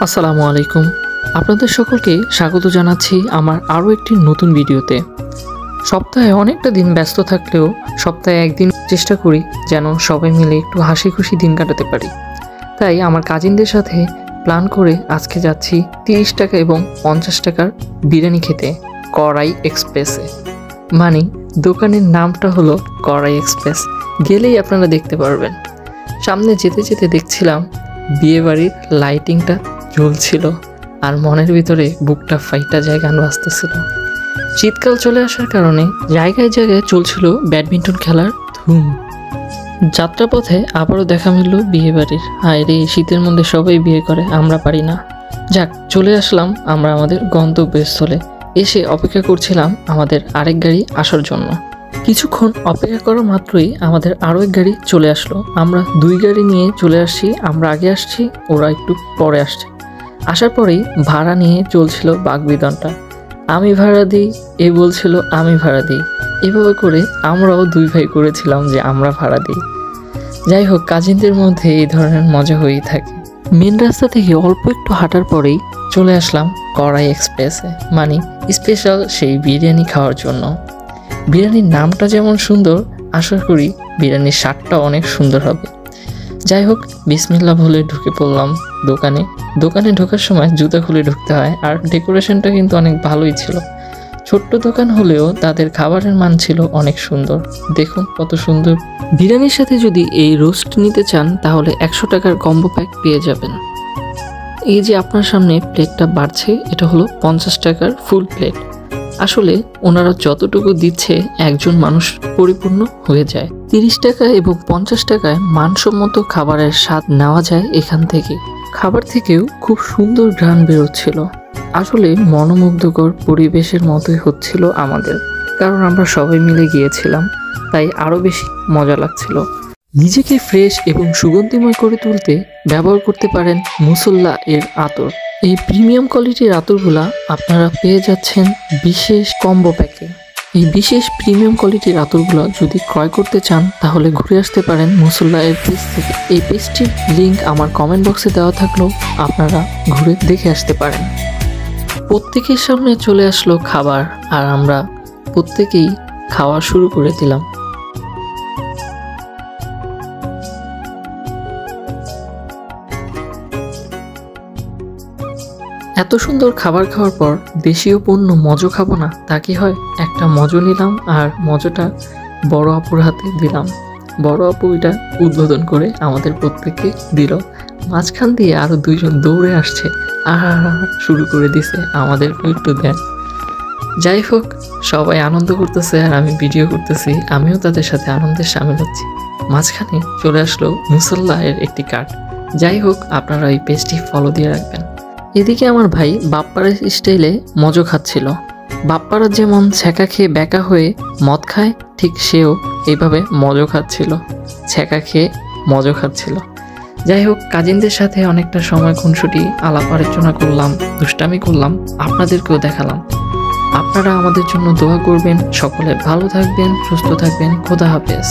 আসসালামু আলাইকুম। আপনাদের সকলকে স্বাগত জানাচ্ছি আমার আরও একটি নতুন ভিডিওতে। সপ্তাহে অনেকটা দিন ব্যস্ত থাকলেও সপ্তাহে একদিন চেষ্টা করি যেন সবাই মিলে একটু হাসি খুশি দিন কাটাতে পারি। তাই আমার কাজিনদের সাথে প্ল্যান করে আজকে যাচ্ছি 30 টাকা এবং 50 টাকার বিরিয়ানি খেতে কড়াই এক্সপ্রেসে। মানে দোকানের নামটা হলো কড়াই এক্সপ্রেস, গেলেই আপনারা দেখতে পারবেন। সামনে যেতে যেতে দেখছিলাম বিয়েবাড়ির লাইটিংটা জ্বলছিল আর মনের ভিতরে বুকটা ফাইটা যায়, গান বাজতেছিল। শীতকাল চলে আসার কারণে জায়গায় জায়গায় চলছিল ব্যাডমিন্টন খেলার ধুম। যাত্রাপথে আবারও দেখা মিলল বিয়েবাড়ির। হায় রে, শীতের মধ্যে সবাই বিয়ে করে, আমরা পারি না। যাক, চলে আসলাম আমরা আমাদের গন্তব্যস্থলে। এসে অপেক্ষা করছিলাম আমাদের আরেক গাড়ি আসার জন্য। কিছুক্ষণ অপেক্ষা করা মাত্রই আমাদের আরও এক গাড়ি চলে আসলো। আমরা 2 গাড়ি নিয়ে চলে আসছি। আমরা আগে আসছি, ওরা একটু পরে আসছে। আসার পরেই ভাড়া নিয়ে চলছিল বাগবিতণ্ডা। আমি ভাড়া দিই, এ বলছিল আমি ভাড়া দিই। এভাবে করে আমরাও 2 ভাই করেছিলাম যে আমরা ভাড়া দিই। যাই হোক, কাজিনদের মধ্যে এই ধরনের মজা হয়েই থাকে। মেন রাস্তা থেকে অল্প একটু হাঁটার পরেই চলে আসলাম কড়াই এক্সপ্রেসে, মানে স্পেশাল সেই বিরিয়ানি খাওয়ার জন্য। বিরিয়ানির নামটা যেমন সুন্দর, আশা করি বিরিয়ানির স্বাদটাও অনেক সুন্দর হবে। যাই হোক, বিসমিল্লাহ বলে ঢুকে পড়লাম দোকানে। দোকানে ঢোকার সময় জুতা খুলে ঢুকতে হয়, আর ডেকোরেশনটা কিন্তু অনেক ভালোই ছিল। ছোট্ট দোকান হলেও তাদের খাবারের মান ছিল অনেক সুন্দর। দেখুন কত সুন্দর। বিরিয়ানির সাথে যদি এই রোস্ট নিতে চান তাহলে 100 টাকার কম্বো প্যাক পেয়ে যাবেন। এই যে আপনার সামনে প্লেটটা বাড়ছে, এটা হলো 50 টাকার ফুল প্লেট। আসলে ওনারা যতটুকু দিচ্ছে একজন মানুষ পরিপূর্ণ হয়ে যায়। 30 টাকা এবং 50 টাকায় মানসম্মত খাবারের স্বাদ নেওয়া যায় এখান থেকে। খাবার থেকেও খুব সুন্দর ঘ্রাণ বেরোচ্ছিল। আসলে মনোমুগ্ধকর পরিবেশের মতোই হচ্ছিল আমাদের, কারণ আমরা সবাই মিলে গিয়েছিলাম, তাই আরও বেশি মজা লাগছিল। নিজেকে ফ্রেশ এবং সুগন্ধিময় করে তুলতে ব্যবহার করতে পারেন মুসল্লা এর আতর। এই প্রিমিয়াম কোয়ালিটির আতরগুলা আপনারা পেয়ে যাচ্ছেন বিশেষ কম্বো প্যাকে। এই বিশেষ প্রিমিয়াম কোয়ালিটির আতরগুলো যদি ক্রয় করতে চান তাহলে ঘুরে আসতে পারেন মুসল্লা এর পেজ থেকে। এই পেজটির লিঙ্ক আমার কমেন্ট বক্সে দেওয়া থাকলেও আপনারা ঘুরে দেখে আসতে পারেন। প্রত্যেকের সামনে চলে আসলো খাবার, আর আমরা প্রত্যেকেই খাওয়া শুরু করে দিলাম। এত সুন্দর খাবার খাওয়ার পর দেশীয় পণ্য মজো খাবো না তা কি হয়? একটা মজো নিলাম আর মজোটা বড় আপুর হাতে দিলাম। বড় আপু এটা উদ্বোধন করে আমাদের প্রত্যেককে দিল। মাঝখান দিয়ে আরো 2 জন দৌড়ে আসছে, শুরু করে দিছে আমাদের একটু দেন। যাই হোক, সবাই আনন্দ করতেছে আর আমি ভিডিও করতেছি, আমিও তাদের সাথে আনন্দের সামিল হচ্ছি। মাঝখানে চলে আসলো মুসল্লা এর একটি কার্ড। যাই হোক, আপনারা এই পেজটি ফলো দিয়ে রাখবেন। এদিকে আমার ভাই বাপ্পারের স্টাইলে মজো খাচ্ছিল। বাপ্পারা যেমন ছ্যাঁকা খেয়ে ব্যাকা হয়ে মদ খায়, ঠিক সেও এইভাবে মজো খাচ্ছিল, ছ্যাঁকা খেয়ে মজো খাচ্ছিল। যাই হোক, কাজিনদের সাথে অনেকটা সময় খুনসুটি আলাপ আলোচনা করলাম, দুষ্টামি করলাম, আপনাদেরকেও দেখালাম। আপনারা আমাদের জন্য দোয়া করবেন। সকলে ভালো থাকবেন, সুস্থ থাকবেন। খোদা হাফেজ।